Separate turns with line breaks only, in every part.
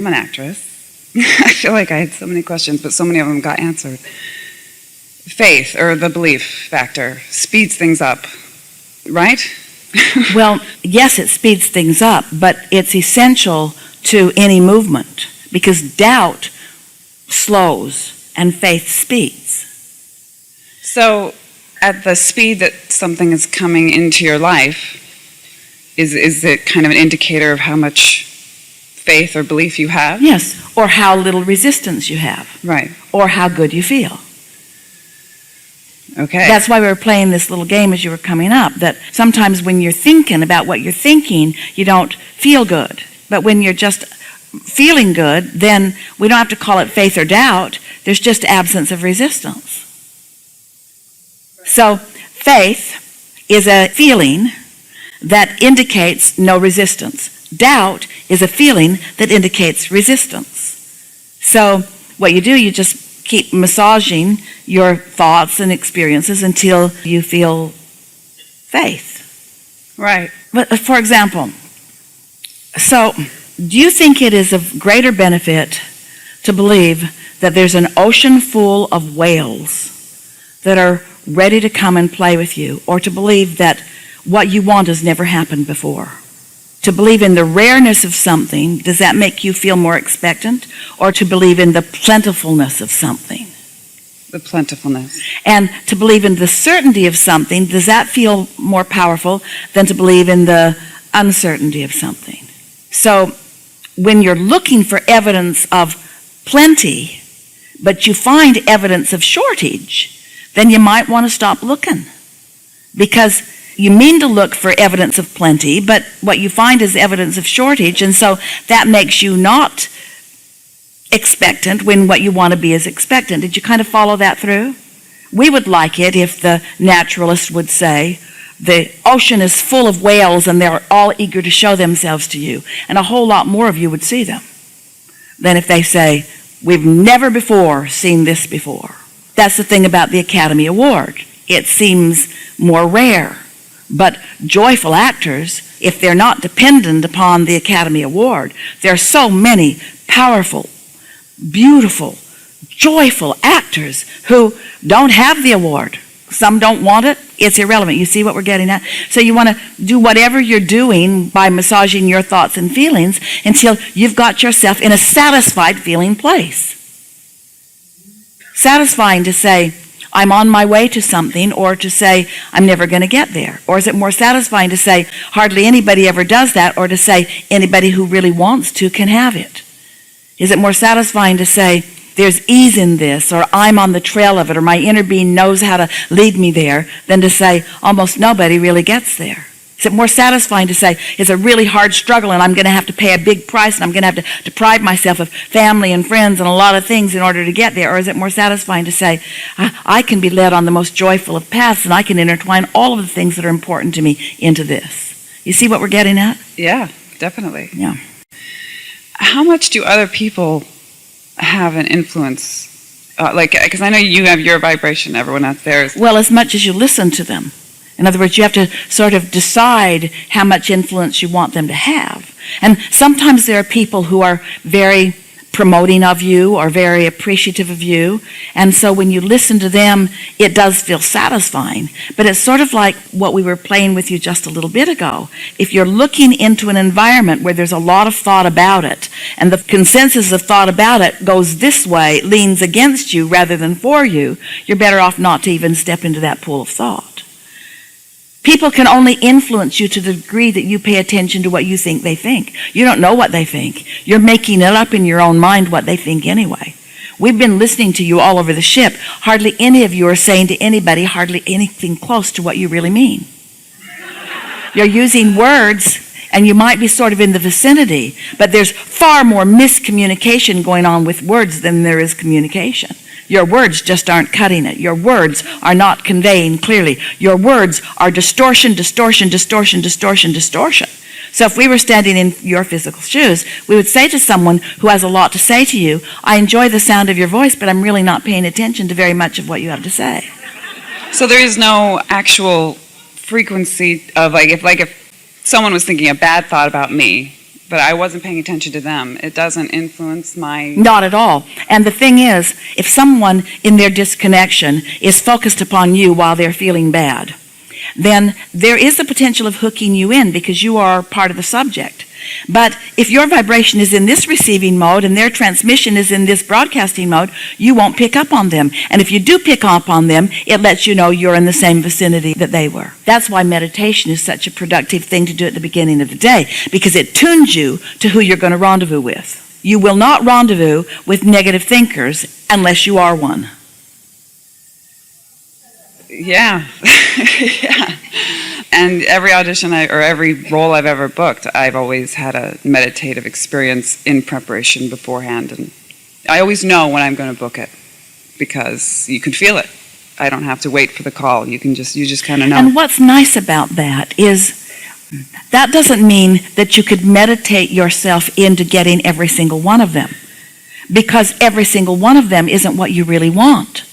I'm an actress. I feel like I had so many questions, but so many of them got answered. Faith, or the belief factor, speeds things up, right?
Well, yes, it speeds things up, but it's essential to any movement because doubt slows and faith speeds.
So, at the speed that something is coming into your life, is it kind of an indicator of how much faith or belief you have?
Yes, or how little resistance you have.
Right.
Or how good you feel.
Okay.
That's why we were playing this little game as you were coming up, that sometimes when you're thinking about what you're thinking, you don't feel good. But when you're just feeling good, then we don't have to call it faith or doubt. There's just absence of resistance. So faith is a feeling that indicates no resistance. Doubt is a feeling that indicates resistance. So what you do, you just keep massaging your thoughts and experiences until you feel faith.
Right.
But for example, so do you think it is of greater benefit to believe that there's an ocean full of whales that are ready to come and play with you, or to believe that what you want has never happened before? To believe in the rareness of something, does that make you feel more expectant? Or to believe in the plentifulness of something?
The plentifulness.
And to believe in the certainty of something, does that feel more powerful than to believe in the uncertainty of something? So when you're looking for evidence of plenty, but you find evidence of shortage, then you might want to stop looking. Because you mean to look for evidence of plenty, but what you find is evidence of shortage, and so that makes you not expectant when what you want to be is expectant. Did you kind of follow that through? We would like it if the naturalist would say, the ocean is full of whales and they're all eager to show themselves to you, and a whole lot more of you would see them than if they say, we've never before seen this before. That's the thing about the Academy Award. It seems more rare. But joyful actors, if they're not dependent upon the Academy Award, there are so many powerful, beautiful, joyful actors who don't have the award. Some don't want it. It's irrelevant. You see what we're getting at? So you want to do whatever you're doing by massaging your thoughts and feelings until you've got yourself in a satisfied feeling place. Satisfying to say, I'm on my way to something, or to say, I'm never going to get there? Or is it more satisfying to say, hardly anybody ever does that, or to say, anybody who really wants to can have it? Is it more satisfying to say, there's ease in this, or I'm on the trail of it, or my inner being knows how to lead me there, than to say, almost nobody really gets there? Is it more satisfying to say, it's a really hard struggle and I'm going to have to pay a big price and I'm going to have to deprive myself of family and friends and a lot of things in order to get there? Or is it more satisfying to say, I can be led on the most joyful of paths and I can intertwine all of the things that are important to me into this? You see what we're getting at?
Yeah, definitely.
Yeah.
How much do other people have an influence? Because I know you have your vibration, everyone out there is.
Well, as much as you listen to them. In other words, you have to sort of decide how much influence you want them to have. And sometimes there are people who are very promoting of you or very appreciative of you. And so when you listen to them, it does feel satisfying. But it's sort of like what we were playing with you just a little bit ago. If you're looking into an environment where there's a lot of thought about it, and the consensus of thought about it goes this way, leans against you rather than for you, you're better off not to even step into that pool of thought. People can only influence you to the degree that you pay attention to what you think they think. You don't know what they think. You're making it up in your own mind what they think anyway. We've been listening to you all over the ship. Hardly any of you are saying to anybody hardly anything close to what you really mean. You're using words, and you might be sort of in the vicinity, but there's far more miscommunication going on with words than there is communication. Your words just aren't cutting it. Your words are not conveying clearly. Your words are distortion, distortion, distortion, distortion, distortion. So if we were standing in your physical shoes, we would say to someone who has a lot to say to you, I enjoy the sound of your voice, but I'm really not paying attention to very much of what you have to say.
So there is no actual frequency of if someone was thinking a bad thought about me, But I wasn't paying attention to them. It doesn't influence my...
Not at all. And the thing is, if someone in their disconnection is focused upon you while they're feeling bad, then there is the potential of hooking you in because you are part of the subject. But if your vibration is in this receiving mode and their transmission is in this broadcasting mode, you won't pick up on them. And if you do pick up on them, it lets you know you're in the same vicinity that they were. That's why meditation is such a productive thing to do at the beginning of the day, because it tunes you to who you're going to rendezvous with. You will not rendezvous with negative thinkers unless you are one.
Yeah. Yeah. And every audition or every role I've ever booked, I've always had a meditative experience in preparation beforehand. And I always know when I'm going to book it because you can feel it. I don't have to wait for the call. You just kind of know.
And what's nice about that is that doesn't mean that you could meditate yourself into getting every single one of them, because every single one of them isn't what you really want.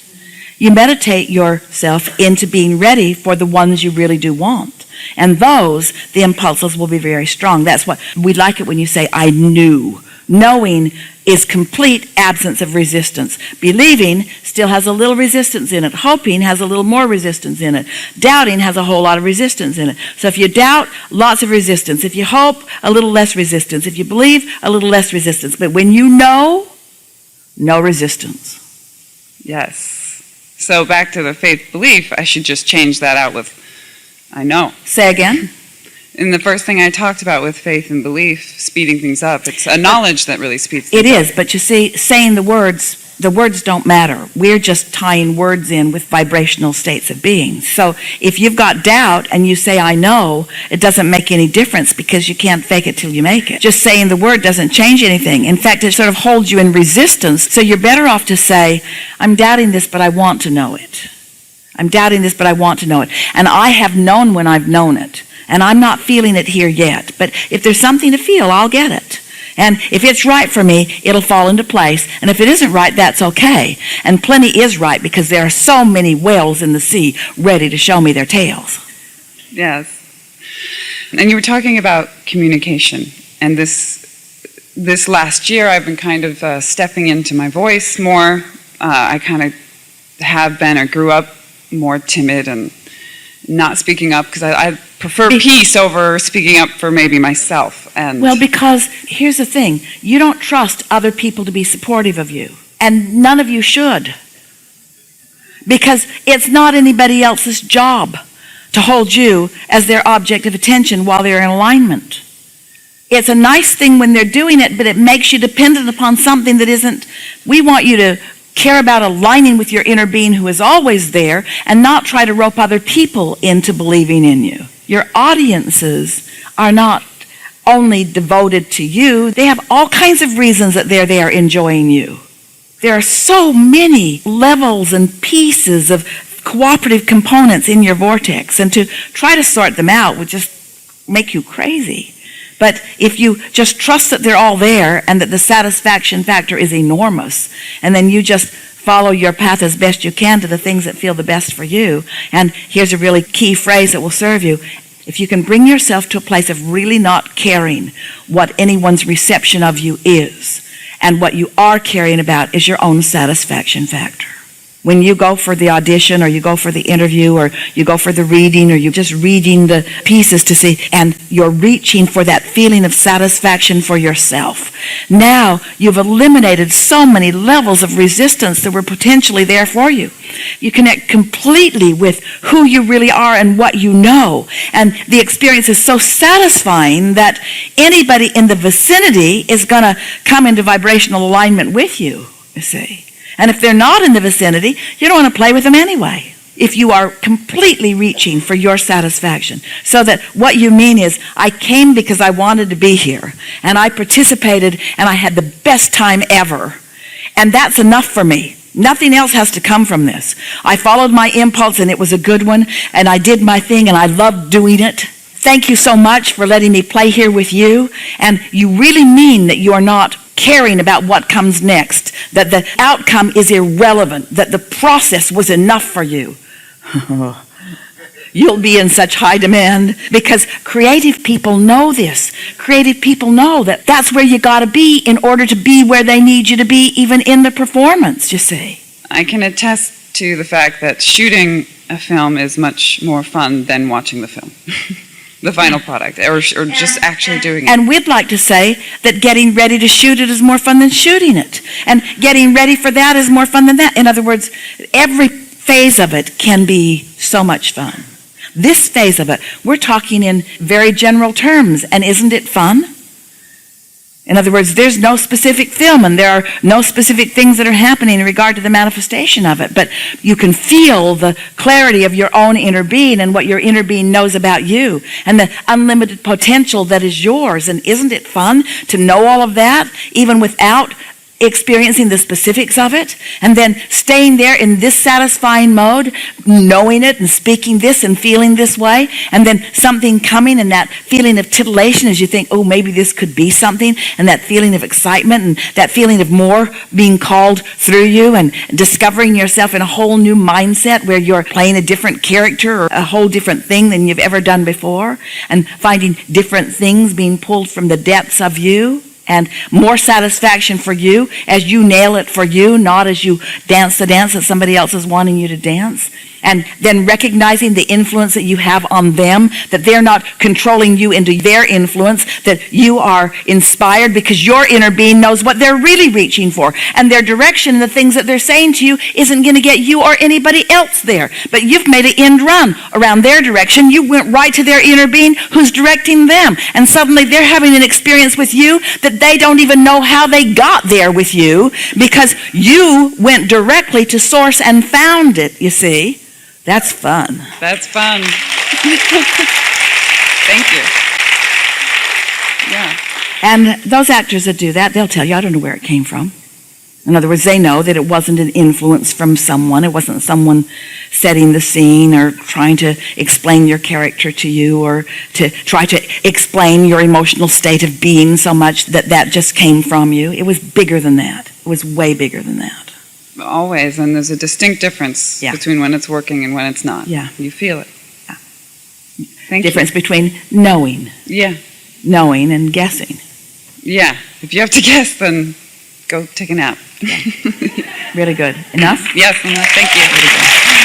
You meditate yourself into being ready for the ones you really do want. And those, the impulses will be very strong. That's what we like it when you say, I knew. Knowing is complete absence of resistance. Believing still has a little resistance in it. Hoping has a little more resistance in it. Doubting has a whole lot of resistance in it. So if you doubt, lots of resistance. If you hope, a little less resistance. If you believe, a little less resistance. But when you know, no resistance.
Yes. So back to the faith belief, I should just change that out with, I know.
Say again.
And the first thing I talked about with faith and belief, speeding things up, it's a knowledge that really speeds things up.
It is, but you see, saying the words don't matter. We're just tying words in with vibrational states of being. So if you've got doubt and you say, I know, it doesn't make any difference because you can't fake it till you make it. Just saying the word doesn't change anything. In fact, it sort of holds you in resistance. So you're better off to say, I'm doubting this, but I want to know it. I'm doubting this, but I want to know it. And I have known when I've known it. And I'm not feeling it here yet. But if there's something to feel, I'll get it. And if it's right for me, it'll fall into place. And if it isn't right, that's okay. And plenty is right because there are so many whales in the sea ready to show me their tails.
Yes. And you were talking about communication. And this last year, I've been kind of stepping into my voice more. I kind of have been or grew up more timid and not speaking up because I prefer peace over speaking up for maybe myself. And
well, because here's the thing. You don't trust other people to be supportive of you. And none of you should. Because it's not anybody else's job to hold you as their object of attention while they're in alignment. It's a nice thing when they're doing it, but it makes you dependent upon something that isn't. We want you to care about aligning with your inner being who is always there and not try to rope other people into believing in you. Your audiences are not only devoted to you, they have all kinds of reasons that they're there enjoying you. There are so many levels and pieces of cooperative components in your vortex, and to try to sort them out would just make you crazy. But if you just trust that they're all there and that the satisfaction factor is enormous, and then you just follow your path as best you can to the things that feel the best for you, and here's a really key phrase that will serve you. If you can bring yourself to a place of really not caring what anyone's reception of you is, and what you are caring about is your own satisfaction factor. When you go for the audition or you go for the interview or you go for the reading or you're just reading the pieces to see, and you're reaching for that feeling of satisfaction for yourself. Now you've eliminated so many levels of resistance that were potentially there for you. You connect completely with who you really are and what you know. And the experience is so satisfying that anybody in the vicinity is going to come into vibrational alignment with you, you see. And if they're not in the vicinity, you don't want to play with them anyway. If you are completely reaching for your satisfaction. So that what you mean is, I came because I wanted to be here. And I participated and I had the best time ever. And that's enough for me. Nothing else has to come from this. I followed my impulse and it was a good one. And I did my thing and I loved doing it. Thank you so much for letting me play here with you. And you really mean that you are not caring about what comes next, that the outcome is irrelevant, that the process was enough for you. you'll be in such high demand, because creative people know this. Creative people know that that's where you got to be in order to be where they need you to be, even in the performance, you see.
I can attest to the fact that shooting a film is much more fun than watching the film, the final product, or just actually doing it.
And we'd like to say that getting ready to shoot it is more fun than shooting it. And getting ready for that is more fun than that. In other words, every phase of it can be so much fun. This phase of it, we're talking in very general terms, and isn't it fun? In other words, there's no specific film, and there are no specific things that are happening in regard to the manifestation of it, but you can feel the clarity of your own inner being and what your inner being knows about you and the unlimited potential that is yours. And isn't it fun to know all of that, even without experiencing the specifics of it, and then staying there in this satisfying mode, knowing it and speaking this and feeling this way, and then something coming and that feeling of titillation as you think, oh, maybe this could be something, and that feeling of excitement and that feeling of more being called through you, and discovering yourself in a whole new mindset where you're playing a different character or a whole different thing than you've ever done before, and finding different things being pulled from the depths of you. And more satisfaction for you as you nail it for you, not as you dance the dance that somebody else is wanting you to dance. And then recognizing the influence that you have on them, that they're not controlling you into their influence, that you are inspired because your inner being knows what they're really reaching for. And their direction and the things that they're saying to you isn't going to get you or anybody else there. But you've made an end run around their direction. You went right to their inner being who's directing them. And suddenly they're having an experience with you that they don't even know how they got there with you, because you went directly to source and found it, you see. That's fun.
That's fun. Thank you. Yeah.
And those actors that do that, they'll tell you, I don't know where it came from. In other words, they know that it wasn't an influence from someone. It wasn't someone setting the scene or trying to explain your character to you or to try to explain your emotional state of being so much that that just came from you. It was bigger than that. It was way bigger than that.
Always, and there's a distinct difference between when it's working and when it's not.
Yeah.
You feel it.
Yeah.
Thank
Difference
you.
between knowing.
Yeah.
Knowing and guessing.
Yeah. If you have to guess, then go take a nap.
Really good. Enough?
Yes, enough. Thank you.
Really good.